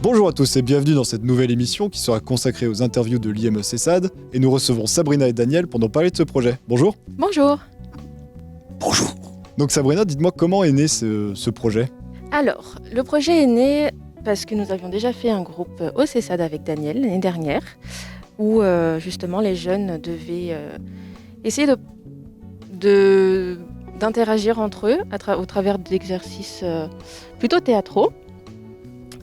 Bonjour à tous et bienvenue dans cette nouvelle émission qui sera consacrée aux interviews de l'IME CESAD et nous recevons Sabrina et Daniel pour nous parler de ce projet. Bonjour. Bonjour. Bonjour. Donc Sabrina, dites-moi comment est né ce projet ? Alors, le projet est né parce que nous avions déjà fait un groupe au CESAD avec Daniel l'année dernière où justement les jeunes devaient essayer d'interagir entre eux au travers d'exercices plutôt théâtraux.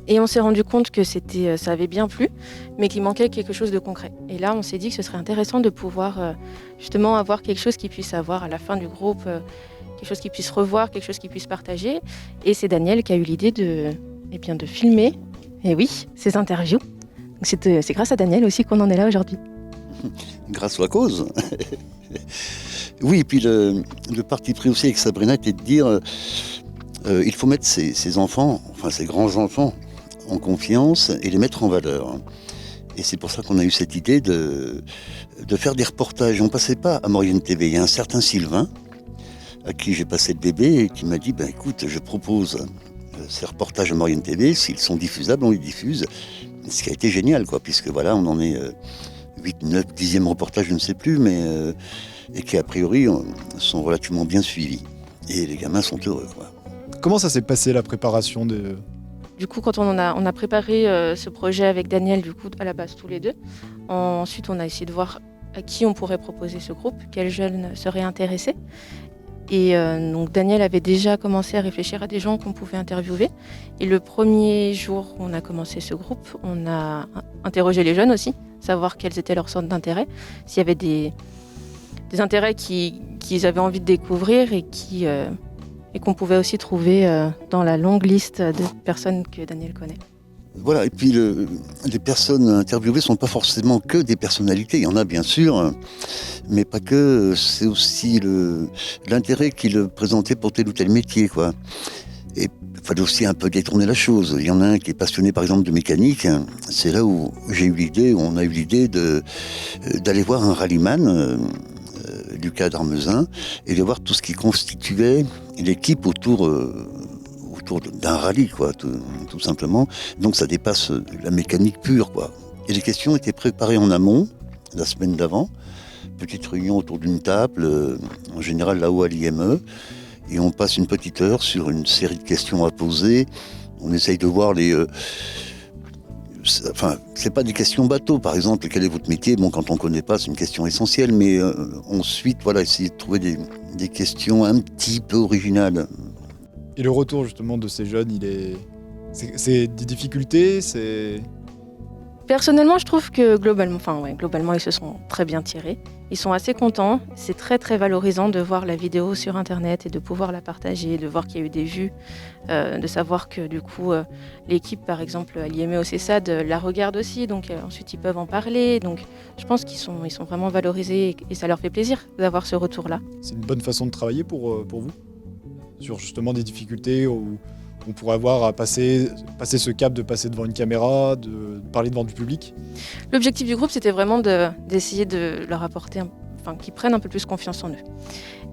Et on s'est rendu compte que ça avait bien plu, mais qu'il manquait quelque chose de concret. Et là, on s'est dit que ce serait intéressant de pouvoir justement avoir quelque chose qu'ils puissent avoir à la fin du groupe, quelque chose qu'ils puissent revoir, quelque chose qu'ils puissent partager. Et c'est Daniel qui a eu l'idée de filmer, et oui, ces interviews. Donc c'est grâce à Daniel aussi qu'on en est là aujourd'hui. Grâce à la cause. Oui, et puis le parti pris aussi avec Sabrina était de dire il faut mettre ses enfants, enfin ses grands-enfants, en confiance et les mettre en valeur. Et c'est pour ça qu'on a eu cette idée de faire des reportages. On ne passait pas à Maurienne TV. Il y a un certain Sylvain à qui j'ai passé le bébé et qui m'a dit écoute, je propose ces reportages à Maurienne TV. S'ils sont diffusables, on les diffuse. Ce qui a été génial, puisque voilà, on en est 8, 9, 10e reportage, je ne sais plus, mais et qui a priori sont relativement bien suivis. Et les gamins sont heureux, Comment ça s'est passé la préparation de... Du coup, quand on a préparé ce projet avec Daniel, du coup, à la base tous les deux, ensuite on a essayé de voir à qui on pourrait proposer ce groupe, quels jeunes seraient intéressés. Et donc Daniel avait déjà commencé à réfléchir à des gens qu'on pouvait interviewer. Et le premier jour où on a commencé ce groupe, on a interrogé les jeunes aussi, savoir quels étaient leurs centres d'intérêt, s'il y avait des intérêts qu'ils avaient envie de découvrir et qu'on pouvait aussi trouver dans la longue liste de personnes que Daniel connaît. Voilà, et puis les personnes interviewées ne sont pas forcément que des personnalités. Il y en a bien sûr, mais pas que. C'est aussi l'intérêt qu'ils présentaient pour tel ou tel métier, Et il fallait aussi un peu détourner la chose. Il y en a un qui est passionné par exemple de mécanique. C'est là où on a eu l'idée d'aller voir un rallyman, Lucas Darmezin, et de voir tout ce qui constituait l'équipe autour d'un rallye, tout simplement. Donc ça dépasse la mécanique pure, Et les questions étaient préparées en amont, la semaine d'avant. Petite réunion autour d'une table, en général là-haut à l'IME, et on passe une petite heure sur une série de questions à poser. On essaye de voir c'est pas des questions bateaux, par exemple, quel est votre métier ? Quand on connaît pas, c'est une question essentielle, mais ensuite, essayer de trouver des questions un petit peu originales. Et le retour justement de ces jeunes, c'est des difficultés, Personnellement, je trouve que globalement, ils se sont très bien tirés. Ils sont assez contents. C'est très très valorisant de voir la vidéo sur Internet et de pouvoir la partager, de voir qu'il y a eu des vues, de savoir que du coup l'équipe, par exemple à l'IME au CESAD, la regarde aussi. Donc ensuite ils peuvent en parler. Donc je pense qu'ils sont vraiment valorisés et ça leur fait plaisir d'avoir ce retour-là. C'est une bonne façon de travailler pour vous ? Sur justement des difficultés où on pourrait avoir à passer ce cap de passer devant une caméra, de parler devant du public. L'objectif du groupe, c'était vraiment d'essayer de leur apporter, qu'ils prennent un peu plus confiance en eux.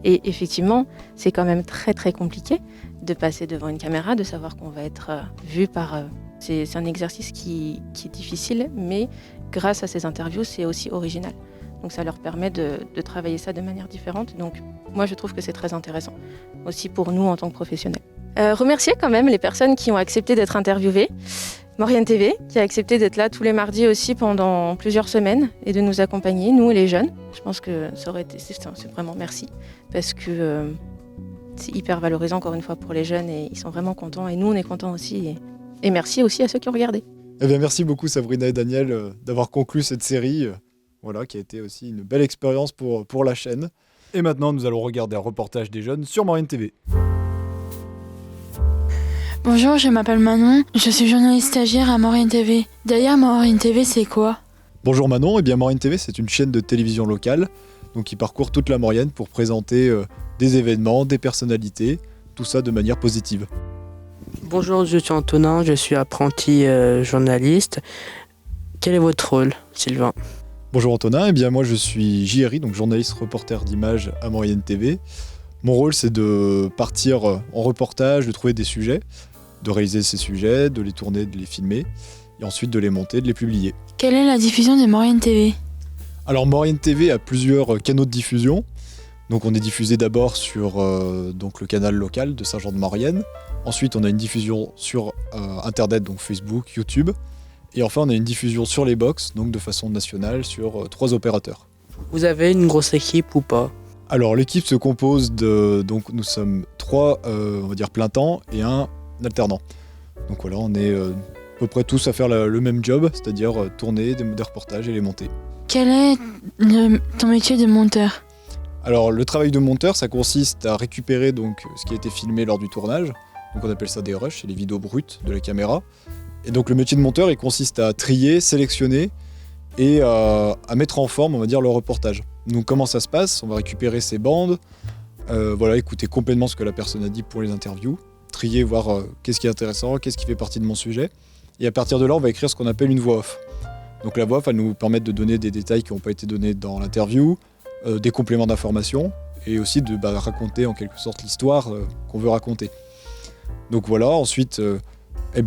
Et effectivement, c'est quand même très très compliqué de passer devant une caméra, de savoir qu'on va être vu par... C'est un exercice qui est difficile, mais grâce à ces interviews, c'est aussi original. Donc ça leur permet de travailler ça de manière différente. Donc moi, je trouve que c'est très intéressant, aussi pour nous en tant que professionnels. Remercier quand même les personnes qui ont accepté d'être interviewées. Maurienne TV, qui a accepté d'être là tous les mardis aussi pendant plusieurs semaines et de nous accompagner, nous et les jeunes. Je pense que c'est vraiment merci, parce que c'est hyper valorisant encore une fois pour les jeunes et ils sont vraiment contents et nous on est contents aussi. Et merci aussi à ceux qui ont regardé. Eh bien, merci beaucoup Sabrina et Daniel d'avoir conclu cette série, qui a été aussi une belle expérience pour la chaîne. Et maintenant, nous allons regarder un reportage des jeunes sur Maurienne TV. Bonjour, je m'appelle Manon, je suis journaliste stagiaire à Maurienne TV. D'ailleurs, Maurienne TV, c'est quoi ? Bonjour Manon, eh bien Maurienne TV, c'est une chaîne de télévision locale qui parcourt toute la Maurienne pour présenter des événements, des personnalités, tout ça de manière positive. Bonjour, je suis Antonin, je suis apprenti journaliste. Quel est votre rôle, Sylvain ? Bonjour Antonin, eh bien moi je suis JRI, donc journaliste reporter d'images à Maurienne TV. Mon rôle c'est de partir en reportage, de trouver des sujets de réaliser ces sujets, de les tourner, de les filmer, et ensuite de les monter, de les publier. Quelle est la diffusion de Maurienne TV? Alors Maurienne TV a plusieurs canaux de diffusion. Donc on est diffusé d'abord sur donc le canal local de Saint-Jean-de-Maurienne. Ensuite on a une diffusion sur Internet, donc Facebook, YouTube. Et enfin on a une diffusion sur les box, donc de façon nationale sur 3 opérateurs. Vous avez une grosse équipe ou pas? Alors l'équipe se compose de... Donc nous sommes 3, on va dire plein temps et un alternant. Donc voilà, on est à peu près tous à faire le même job, c'est-à-dire tourner des reportages et les monter. Quel est ton métier de monteur? Alors le travail de monteur, ça consiste à récupérer donc ce qui a été filmé lors du tournage. Donc on appelle ça des rushs, c'est les vidéos brutes de la caméra. Et donc le métier de monteur, il consiste à trier, sélectionner et à mettre en forme, on va dire, le reportage. Donc comment ça se passe? On va récupérer ces bandes, écouter complètement ce que la personne a dit pour les interviews, trier, voir qu'est-ce qui est intéressant, qu'est-ce qui fait partie de mon sujet. Et à partir de là, on va écrire ce qu'on appelle une voix off. Donc la voix off, elle nous permet de donner des détails qui n'ont pas été donnés dans l'interview, des compléments d'information, et aussi de raconter en quelque sorte l'histoire qu'on veut raconter. Donc voilà, ensuite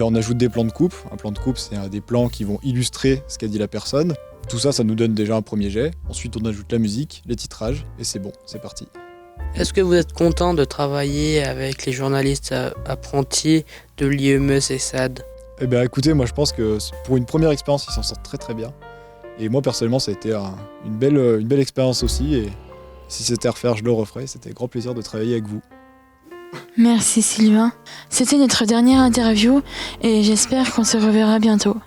on ajoute des plans de coupe. Un plan de coupe, c'est des plans qui vont illustrer ce qu'a dit la personne. Tout ça, ça nous donne déjà un premier jet. Ensuite, on ajoute la musique, les titrages, et c'est bon, c'est parti. Est-ce que vous êtes content de travailler avec les journalistes apprentis de l'IME CESAD? Écoutez, moi je pense que pour une première expérience, ils s'en sortent très très bien. Et moi personnellement, ça a été une belle expérience aussi. Et si c'était à refaire, je le referais. C'était un grand plaisir de travailler avec vous. Merci Sylvain. C'était notre dernière interview et j'espère qu'on se reverra bientôt.